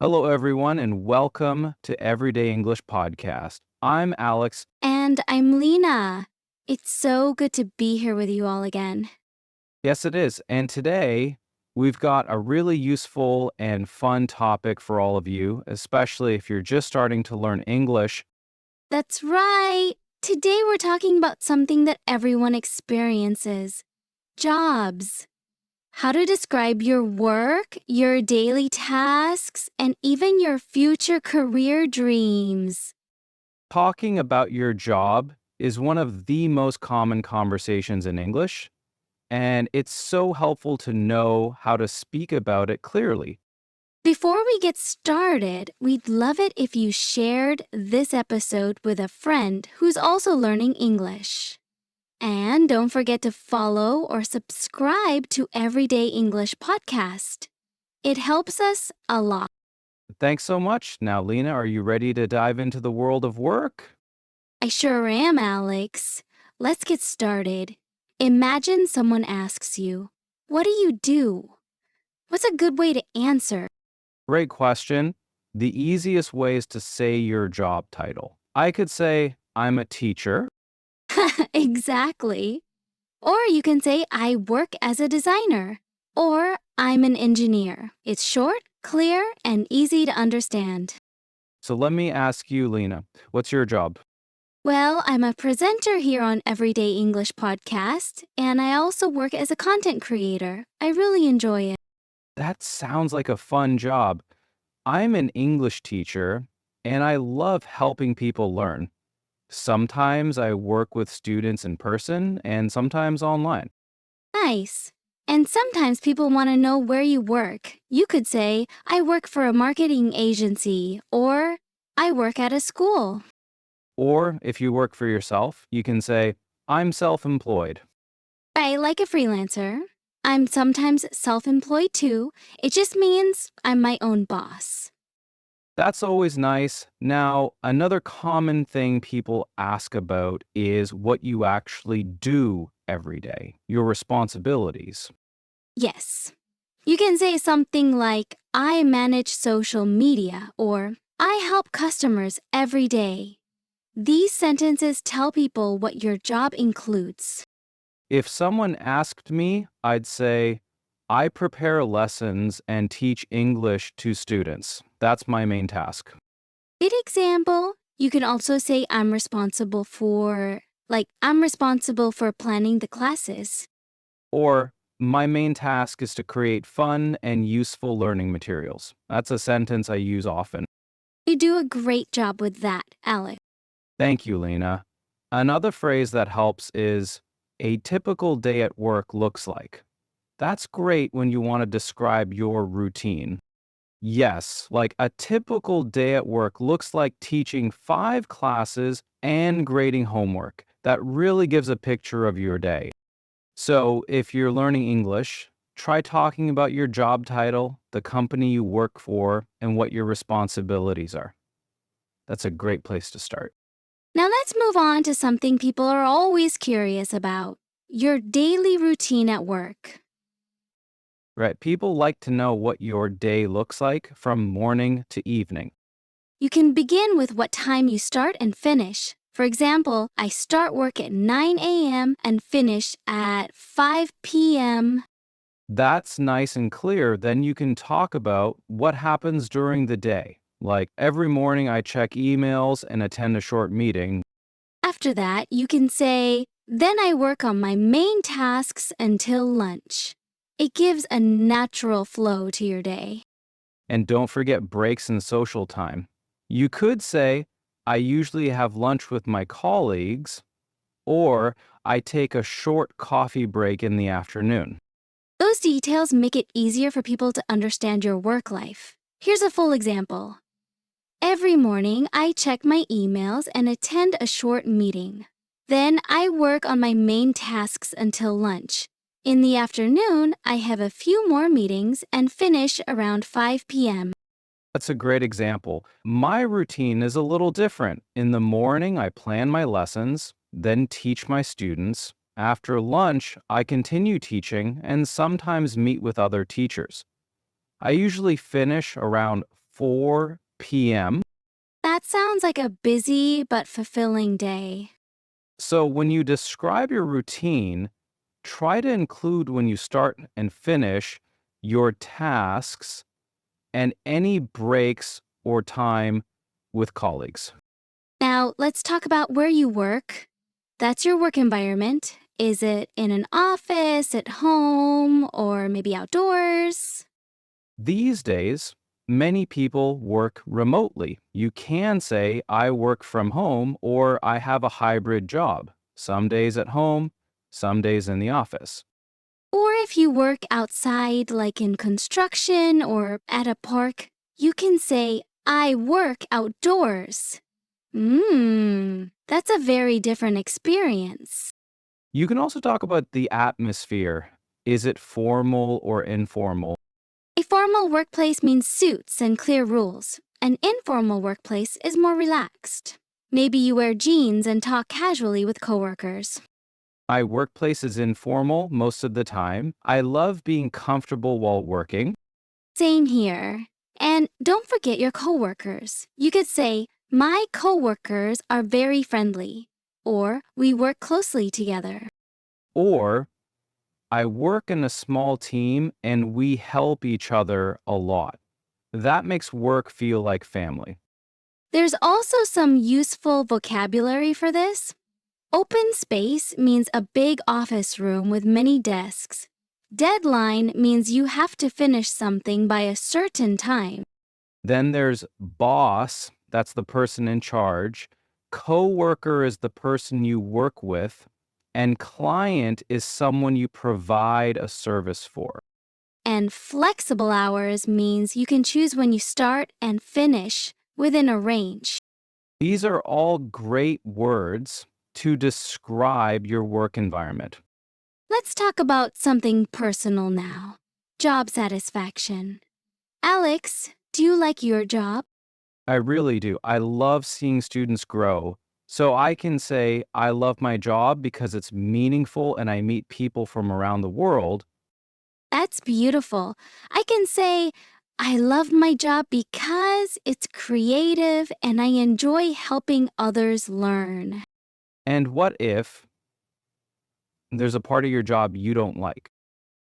Hello, everyone, and welcome to Everyday English Podcast. I'm Alex. And I'm Lina. It's so good to be here with you all again. Yes, it is. And today we've got a really useful and fun topic for all of you, especially if you're just starting to learn English. That's right. Today we're talking about something that everyone experiences: jobs. How to describe your work, your daily tasks, and even your future career dreams. Talking about your job is one of the most common conversations in English, and it's so helpful to know how to speak about it clearly. Before we get started, we'd love it if you shared this episode with a friend who's also learning English. And don't forget to follow or subscribe to Everyday English Podcast. It helps us a lot. Thanks so much. Now, Lina, are you ready to dive into the world of work? I sure am, Alex. Let's get started. Imagine someone asks you, "What do you do?" What's a good way to answer? Great question. The easiest way is to say your job title. I could say, I'm a teacher, Exactly. Or you can say, "I work as a designer." Or, "I'm an engineer." It's short, clear, and easy to understand. so let me ask you, Lena, what's your job? Well, I'm a presenter here on Everyday English Podcast, and I also work as a content creator. I really enjoy it. That sounds like a fun job. I'm an English teacher, and I love helping people learn. Sometimes I work with students in person, and sometimes online. Nice. And sometimes people want to know where you work. You could say, "I work for a marketing agency," or "I work at a school." Or if you work for yourself, you can say, I'm self-employed. I like a freelancer. I'm sometimes self-employed too. It just means I'm my own boss. That's always nice. Now, another common thing people ask about is what you actually do every day, your responsibilities. Yes. You can say something like, "I manage social media," or "I help customers every day." These sentences tell people what your job includes. If someone asked me, I'd say, I prepare lessons and teach English to students. That's my main task. Good example. You can also say, I'm responsible for planning the classes." Or, my main task is to create fun and useful learning materials. That's a sentence I use often. You do a great job with that, Alex. Thank you, Lena. Another phrase that helps is, a typical day at work looks like. That's great when you want to describe your routine. Yes, like a typical day at work looks like teaching 5 classes and grading homework. That really gives a picture of your day. So if you're learning English, try talking about your job title, the company you work for, and what your responsibilities are. That's a great place to start. Now let's move on to something people are always curious about: your daily routine at work. Right. People like to know what your day looks like from morning to evening. You can begin with what time you start and finish. For example, I start work at 9 a.m. and finish at 5 p.m. That's nice and clear. Then you can talk about what happens during the day. Like every morning, I check emails and attend a short meeting. After that, you can say, "Then I work on my main tasks until lunch." It gives a natural flow to your day. And don't forget breaks and social time. You could say, I usually have lunch with my colleagues, or I take a short coffee break in the afternoon. Those details make it easier for people to understand your work life. Here's a full example. Every morning, I check my emails and attend a short meeting. Then I work on my main tasks until lunch. In the afternoon, I have a few more meetings and finish around 5 p.m. That's a great example. My routine is a little different. In the morning, I plan my lessons, then teach my students. After lunch, I continue teaching and sometimes meet with other teachers. I usually finish around 4 p.m. That sounds like a busy but fulfilling day. So when you describe your routine, try to include when you start and finish your tasks and any breaks or time with colleagues. Now, let's talk about where you work. That's your work environment. Is it in an office, at home, or maybe outdoors? These days, many people work remotely. You can say, I work from home or I have a hybrid job. Some days at home, some days in the office. Or if you work outside, like in construction or at a park, you can say, I work outdoors. That's a very different experience. You can also talk about the atmosphere. Is it formal or informal? A formal workplace means suits and clear rules. An informal workplace is more relaxed. Maybe you wear jeans and talk casually with coworkers. My workplace is informal most of the time. I love being comfortable while working. Same here. And don't forget your coworkers. You could say, my coworkers are very friendly, or we work closely together. Or I work in a small team and we help each other a lot. That makes work feel like family. There's also some useful vocabulary for this. Open space means a big office room with many desks. Deadline means you have to finish something by a certain time. Then there's boss, that's the person in charge. Coworker is the person you work with. And client is someone you provide a service for. And flexible hours means you can choose when you start and finish within a range. These are all great words to describe your work environment. Let's talk about something personal now. Job satisfaction. Alex, do you like your job? I really do. I love seeing students grow. So I can say I love my job because it's meaningful and I meet people from around the world. That's beautiful. I can say, I love my job because it's creative and I enjoy helping others learn. And what if there's a part of your job you don't like?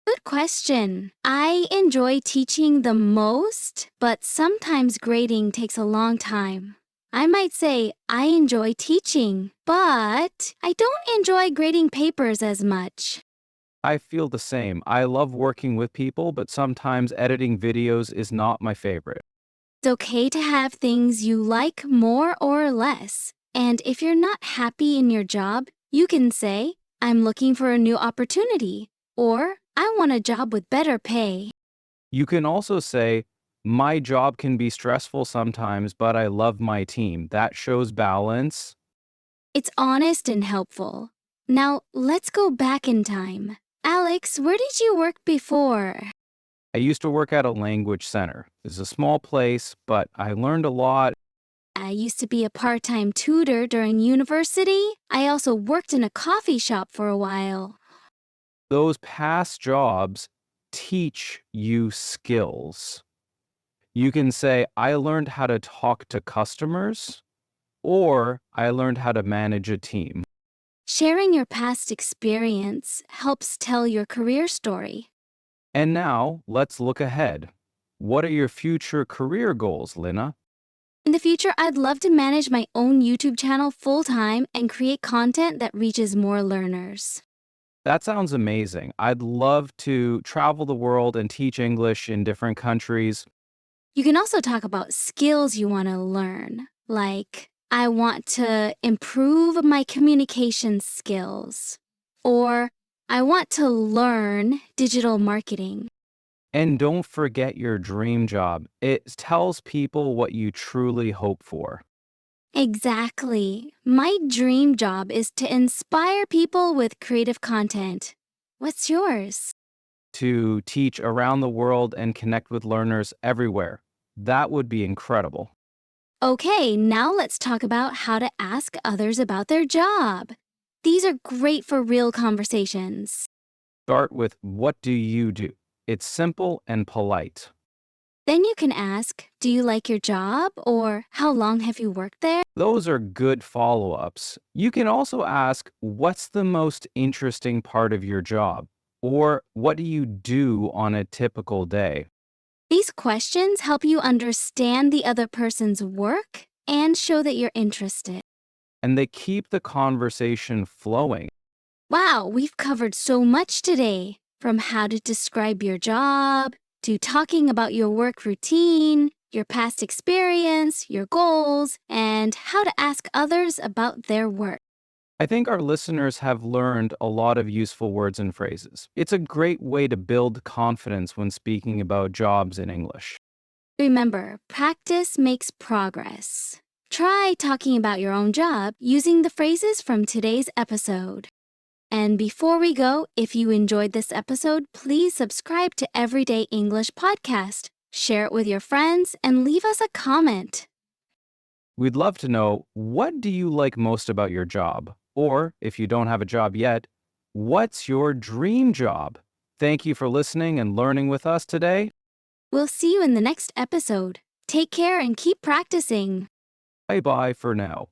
Good question. I enjoy teaching the most, but sometimes grading takes a long time. I might say I enjoy teaching, but I don't enjoy grading papers as much. I feel the same. I love working with people, but sometimes editing videos is not my favorite. It's okay to have things you like more or less. And if you're not happy in your job, you can say, I'm looking for a new opportunity, or I want a job with better pay. You can also say, my job can be stressful sometimes, but I love my team. That shows balance. It's honest and helpful. Now, let's go back in time. Alex, where did you work before? I used to work at a language center. It's a small place, but I learned a lot. I used to be a part-time tutor during university. I also worked in a coffee shop for a while. Those past jobs teach you skills. You can say, I learned how to talk to customers, or I learned how to manage a team. Sharing your past experience helps tell your career story. And now let's look ahead. What are your future career goals, Lina? In the future, I'd love to manage my own YouTube channel full-time and create content that reaches more learners. That sounds amazing. I'd love to travel the world and teach English in different countries. You can also talk about skills you want to learn, like, I want to improve my communication skills, or I want to learn digital marketing. And don't forget your dream job. It tells people what you truly hope for. Exactly. My dream job is to inspire people with creative content. What's yours? To teach around the world and connect with learners everywhere. That would be incredible. Okay, now let's talk about how to ask others about their job. These are great for real conversations. Start with, what do you do? It's simple and polite. Then you can ask, do you like your job? Or how long have you worked there? Those are good follow-ups. You can also ask, what's the most interesting part of your job? Or what do you do on a typical day? These questions help you understand the other person's work and show that you're interested. And they keep the conversation flowing. Wow, we've covered so much today, from how to describe your job, to talking about your work routine, your past experience, your goals, and how to ask others about their work. I think our listeners have learned a lot of useful words and phrases. It's a great way to build confidence when speaking about jobs in English. Remember, practice makes progress. Try talking about your own job using the phrases from today's episode. And before we go, if you enjoyed this episode, please subscribe to Everyday English Podcast, share it with your friends, and leave us a comment. We'd love to know, what do you like most about your job? Or, if you don't have a job yet, what's your dream job? Thank you for listening and learning with us today. We'll see you in the next episode. Take care and keep practicing. Bye-bye for now.